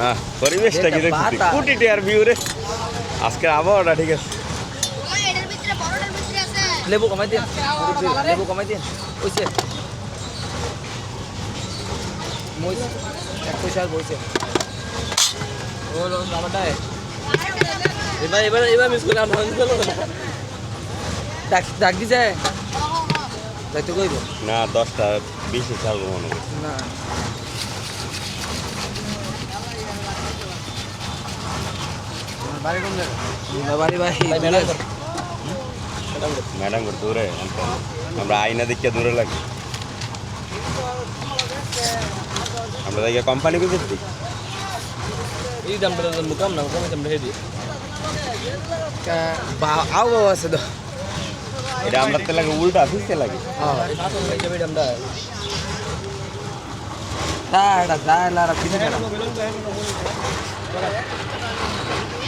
হ্যাঁ পরিবেশটা কি দেখছিস কুটিটি আর ভিউ রে আজকে আবহাওয়াটা ঠিক আছে লেবু কমাই দিন লেবু কমাই দিন ওইছে মইছে 1 পয়সা বইছে ওলো আমারটা এবার মিস করলাম ডাক দিছে যাইতে কইব না 10টা 20 চালবো মনে হয় না বাড়ি কোন জায়গা বাড়ি ভাই ম্যাডাম দূরে আমরা আইনা দেখে দূরে লাগে আমরা দেখে কোম্পানি বুঝেছি এই দামটা মুকাম না মুকাম দামটা হেদি আও আছে তো এটা আমরা তে লাগে উল্টা ফিসে লাগে হ্যাঁ এই দামটা দাঁড়া দাঁড়া